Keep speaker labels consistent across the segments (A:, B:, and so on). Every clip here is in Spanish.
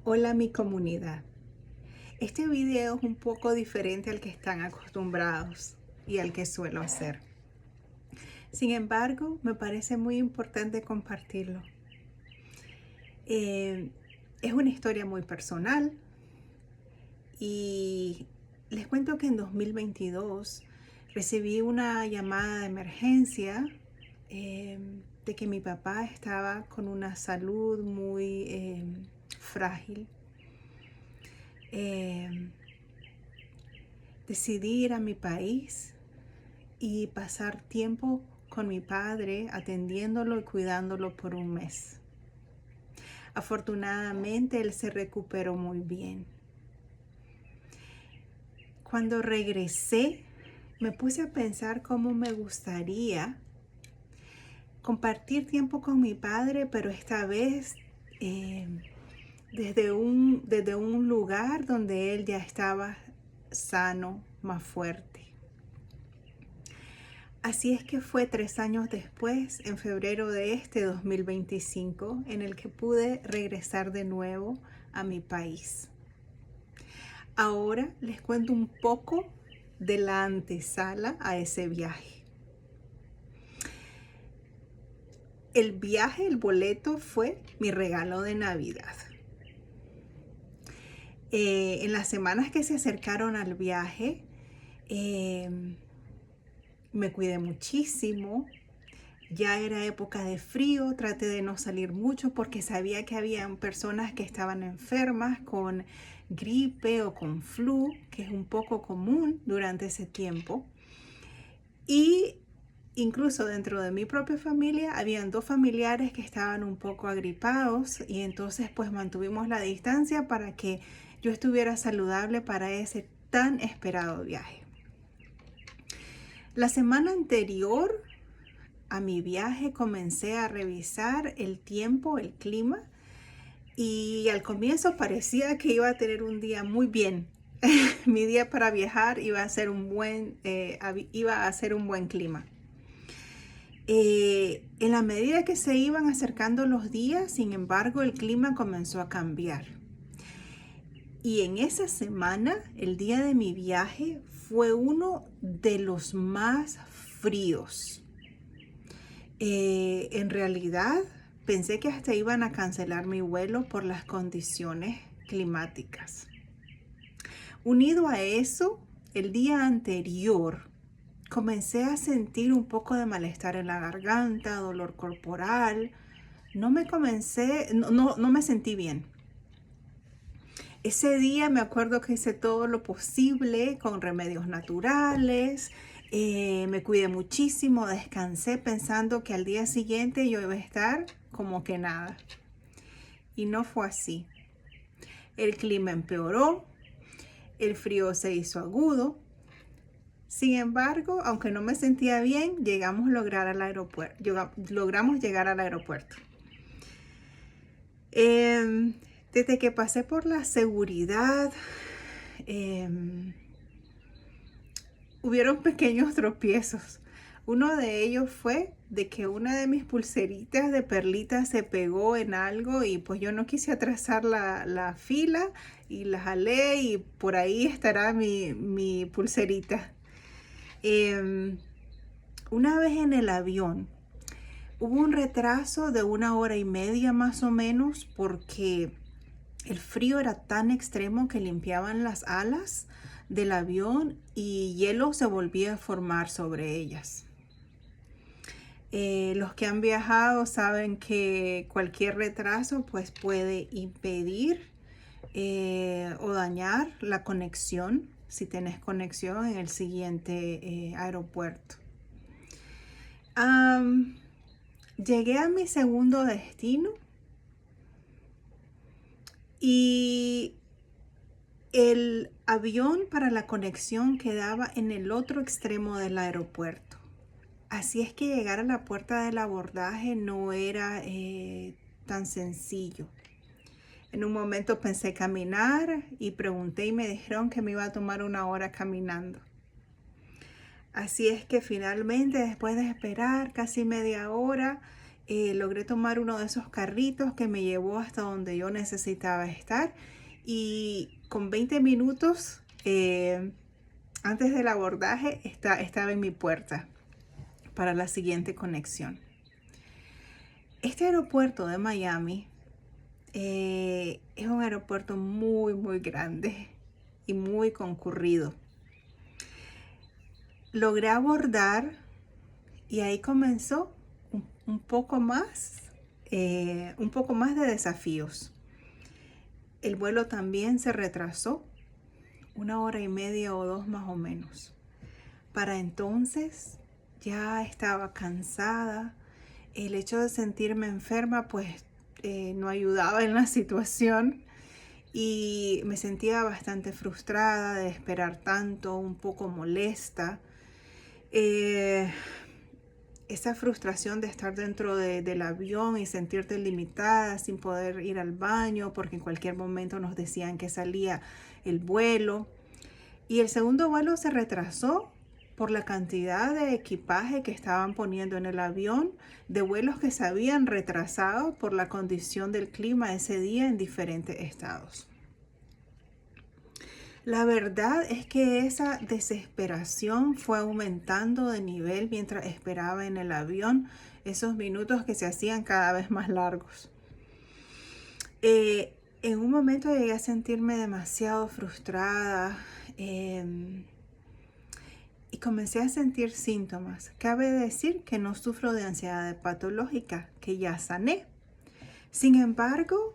A: Hola mi comunidad. Este video es un poco diferente al que están acostumbrados y al que suelo hacer. Sin embargo, me parece muy importante compartirlo. Es una historia muy personal y les cuento que en 2022 recibí una llamada de emergencia de que mi papá estaba con una salud muy frágil. Decidí ir a mi país y pasar tiempo con mi padre atendiéndolo y cuidándolo por un mes. Afortunadamente él se recuperó muy bien. Cuando regresé me puse a pensar cómo me gustaría compartir tiempo con mi padre, pero esta vez desde un lugar donde él ya estaba sano, más fuerte. Así es que fue 3 años después, en febrero de este 2025, en el que pude regresar de nuevo a mi país. Ahora les cuento un poco de la antesala a ese viaje. El viaje, el boleto, fue mi regalo de Navidad. En las semanas que se acercaron al viaje, me cuidé muchísimo. Ya era época de frío, traté de no salir mucho porque sabía que habían personas que estaban enfermas con gripe o con flu, que es un poco común durante ese tiempo. Y incluso dentro de mi propia familia habían 2 familiares que estaban un poco agripados y entonces pues mantuvimos la distancia para que yo estuviera saludable para ese tan esperado viaje. La semana anterior a mi viaje comencé a revisar el tiempo, el clima, y al comienzo parecía que iba a tener un día muy bien. Mi día para viajar iba a ser iba a ser un buen clima. En la medida que se iban acercando los días, sin embargo, el clima comenzó a cambiar. Y en esa semana, el día de mi viaje fue uno de los más fríos. En realidad pensé que hasta iban a cancelar mi vuelo por las condiciones climáticas. Unido a eso, el día anterior comencé a sentir un poco de malestar en la garganta, dolor corporal. No me sentí bien. Ese día me acuerdo que hice todo lo posible con remedios naturales, me cuidé muchísimo, descansé pensando que al día siguiente yo iba a estar como que nada. Y no fue así. El clima empeoró, el frío se hizo agudo. Sin embargo, aunque no me sentía bien, logramos llegar al aeropuerto. Desde que pasé por la seguridad, hubieron pequeños tropiezos. Uno de ellos fue de que una de mis pulseritas de perlitas se pegó en algo y pues yo no quise atrasar la fila y la jalé y por ahí estará mi pulserita. Una vez en el avión hubo un retraso de 1 hora y media más o menos porque el frío era tan extremo que limpiaban las alas del avión y hielo se volvía a formar sobre ellas. Los que han viajado saben que cualquier retraso pues puede impedir o dañar la conexión si tenés conexión en el siguiente aeropuerto. Llegué a mi segundo destino y el avión para la conexión quedaba en el otro extremo del aeropuerto. Así es que llegar a la puerta del abordaje no era tan sencillo. En un momento pensé caminar y pregunté y me dijeron que me iba a tomar 1 hora caminando. Así es que finalmente, después de esperar casi media hora, logré tomar uno de esos carritos que me llevó hasta donde yo necesitaba estar, y con 20 minutos antes del abordaje estaba en mi puerta para la siguiente conexión. Este aeropuerto de Miami es un aeropuerto muy, muy grande y muy concurrido. Logré abordar y ahí comenzó un poco más de desafíos. El vuelo también se retrasó 1 hora y media o 2 más o menos. Para entonces ya estaba cansada. El hecho de sentirme enferma pues no ayudaba en la situación, y me sentía bastante frustrada de esperar tanto, un poco molesta. Esa frustración de estar dentro del avión y sentirte limitada sin poder ir al baño porque en cualquier momento nos decían que salía el vuelo. Y el segundo vuelo se retrasó por la cantidad de equipaje que estaban poniendo en el avión, de vuelos que se habían retrasado por la condición del clima ese día en diferentes estados. La verdad es que esa desesperación fue aumentando de nivel mientras esperaba en el avión, esos minutos que se hacían cada vez más largos. En un momento llegué a sentirme demasiado frustrada y comencé a sentir síntomas. Cabe decir que no sufro de ansiedad patológica, que ya sané. Sin embargo,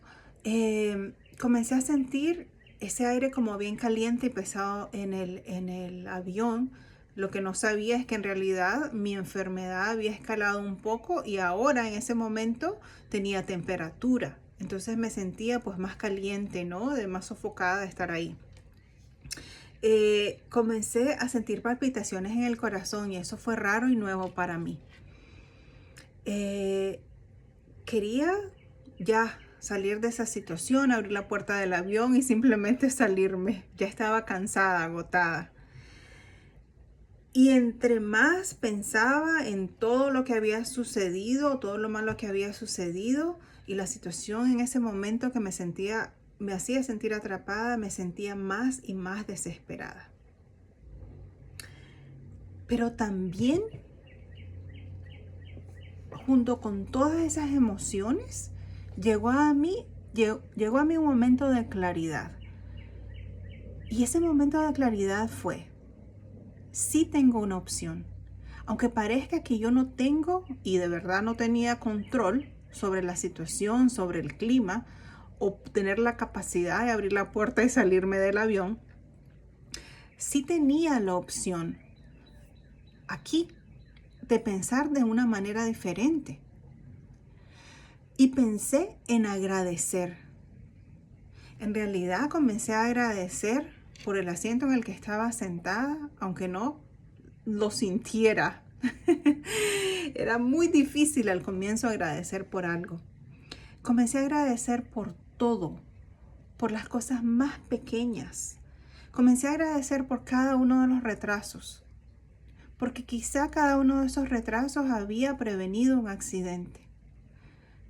A: comencé a sentir ese aire como bien caliente y pesado en el avión. Lo que no sabía es que en realidad mi enfermedad había escalado un poco y ahora en ese momento tenía temperatura. Entonces me sentía pues más caliente, ¿no? De más sofocada de estar ahí. Comencé a sentir palpitaciones en el corazón y eso fue raro y nuevo para mí. Quería ya salir de esa situación, abrir la puerta del avión y simplemente salirme. Ya estaba cansada, agotada. Y entre más pensaba en todo lo que había sucedido, todo lo malo que había sucedido y la situación en ese momento que me hacía sentir atrapada, me sentía más y más desesperada. Pero también, junto con todas esas emociones, llegó a mí un momento de claridad. Y ese momento de claridad fue: sí tengo una opción. Aunque parezca que yo no tengo y de verdad no tenía control sobre la situación, sobre el clima, o tener la capacidad de abrir la puerta y salirme del avión, sí tenía la opción aquí de pensar de una manera diferente. Y pensé en agradecer. En realidad comencé a agradecer por el asiento en el que estaba sentada, aunque no lo sintiera. Era muy difícil al comienzo agradecer por algo. Comencé a agradecer por todo, por las cosas más pequeñas. Comencé a agradecer por cada uno de los retrasos, porque quizá cada uno de esos retrasos había prevenido un accidente.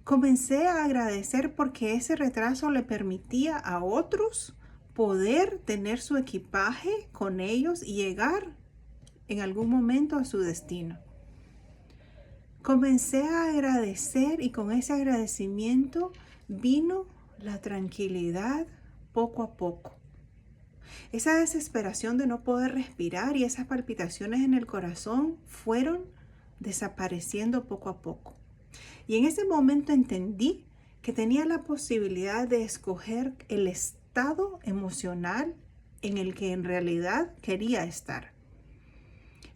A: Comencé a agradecer porque ese retraso le permitía a otros poder tener su equipaje con ellos y llegar en algún momento a su destino. Comencé a agradecer y con ese agradecimiento vino la tranquilidad poco a poco. Esa desesperación de no poder respirar y esas palpitaciones en el corazón fueron desapareciendo poco a poco. Y en ese momento entendí que tenía la posibilidad de escoger el estado emocional en el que en realidad quería estar.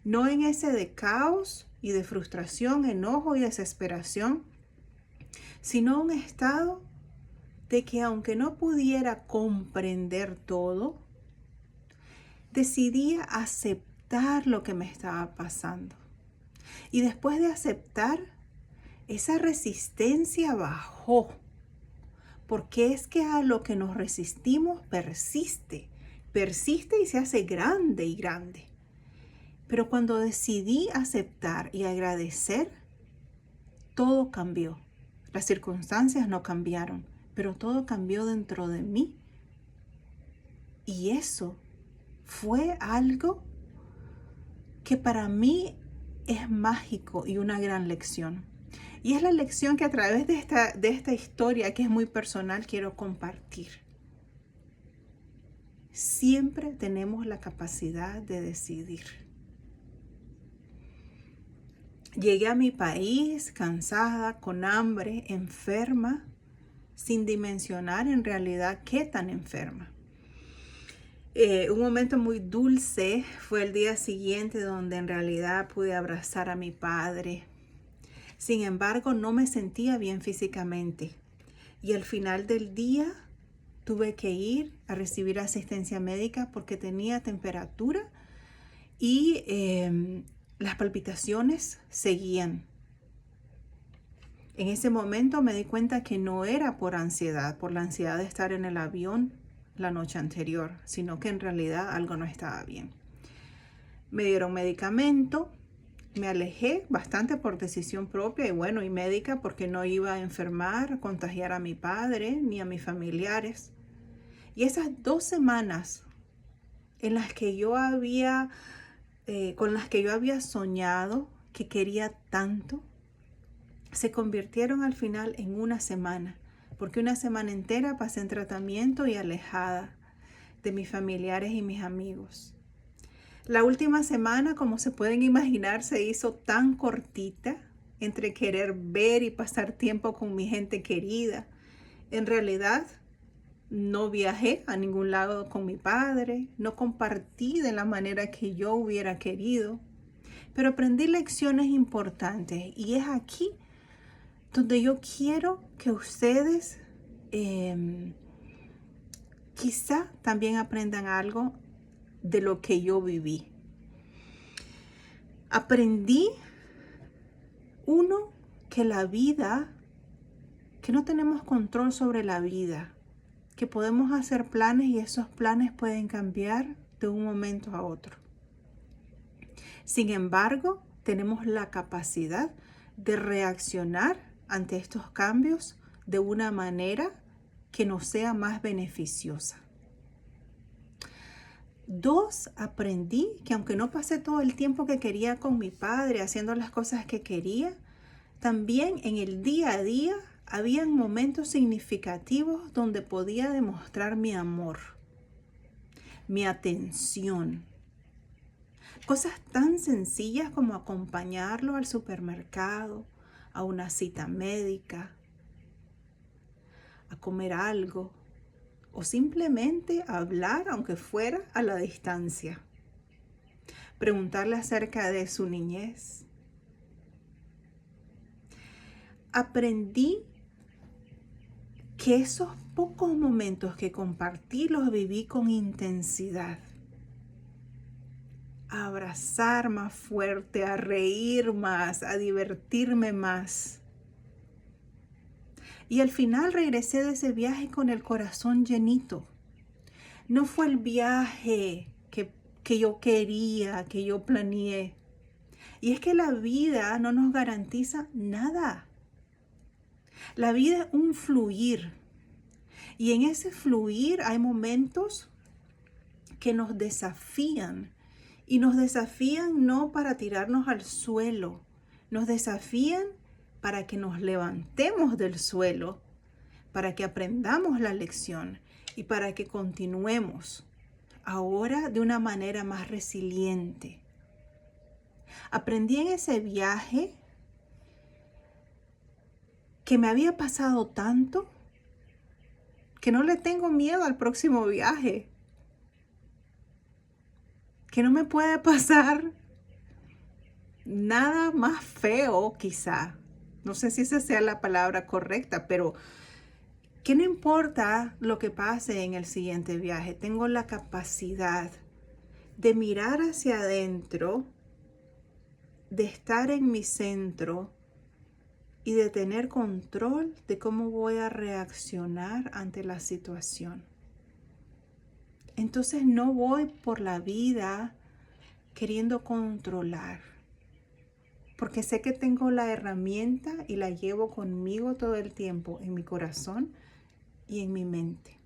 A: No en ese de caos y de frustración, enojo y desesperación, sino un estado de que aunque no pudiera comprender todo, decidí aceptar lo que me estaba pasando. Y después de aceptar, esa resistencia bajó, porque es que a lo que nos resistimos persiste y se hace grande y grande. Pero cuando decidí aceptar y agradecer, todo cambió. Las circunstancias no cambiaron, pero todo cambió dentro de mí. Y eso fue algo que para mí es mágico y una gran lección. Y es la lección que a través de esta historia, que es muy personal, quiero compartir. Siempre tenemos la capacidad de decidir. Llegué a mi país cansada, con hambre, enferma, sin dimensionar en realidad qué tan enferma. Un momento muy dulce fue el día siguiente, donde en realidad pude abrazar a mi padre. Sin embargo, no me sentía bien físicamente. Y al final del día tuve que ir a recibir asistencia médica porque tenía temperatura y las palpitaciones seguían. En ese momento me di cuenta que no era por la ansiedad de estar en el avión la noche anterior, sino que en realidad algo no estaba bien. Me dieron medicamento, me alejé bastante por decisión propia y médica, porque no iba a enfermar, a contagiar a mi padre ni a mis familiares. Y esas 2 semanas en las que con las que yo había soñado, que quería tanto, se convirtieron al final en una semana, porque una semana entera pasé en tratamiento y alejada de mis familiares y mis amigos. La última semana, como se pueden imaginar, se hizo tan cortita entre querer ver y pasar tiempo con mi gente querida. En realidad, no viajé a ningún lado con mi padre, no compartí de la manera que yo hubiera querido, pero aprendí lecciones importantes, y es aquí donde yo quiero que ustedes quizá también aprendan algo de lo que yo viví. Aprendí, que la vida, que no tenemos control sobre la vida, que podemos hacer planes y esos planes pueden cambiar de un momento a otro. Sin embargo, tenemos la capacidad de reaccionar ante estos cambios de una manera que nos sea más beneficiosa. 2, aprendí que aunque no pasé todo el tiempo que quería con mi padre haciendo las cosas que quería, también en el día a día habían momentos significativos donde podía demostrar mi amor, mi atención. Cosas tan sencillas como acompañarlo al supermercado, a una cita médica, a comer algo, o simplemente hablar, aunque fuera a la distancia. Preguntarle acerca de su niñez. Aprendí que esos pocos momentos que compartí los viví con intensidad. A abrazar más fuerte, a reír más, a divertirme más. Y al final regresé de ese viaje con el corazón llenito. No fue el viaje que yo quería, que yo planeé. Y es que la vida no nos garantiza nada. La vida es un fluir. Y en ese fluir hay momentos que nos desafían. Y nos desafían no para tirarnos al suelo. Nos desafían para que nos levantemos del suelo, para que aprendamos la lección y para que continuemos ahora de una manera más resiliente. Aprendí en ese viaje que me había pasado tanto que no le tengo miedo al próximo viaje, que no me puede pasar nada más feo, quizá. No sé si esa sea la palabra correcta, pero que no importa lo que pase en el siguiente viaje, tengo la capacidad de mirar hacia adentro, de estar en mi centro y de tener control de cómo voy a reaccionar ante la situación. Entonces no voy por la vida queriendo controlar, porque sé que tengo la herramienta y la llevo conmigo todo el tiempo en mi corazón y en mi mente.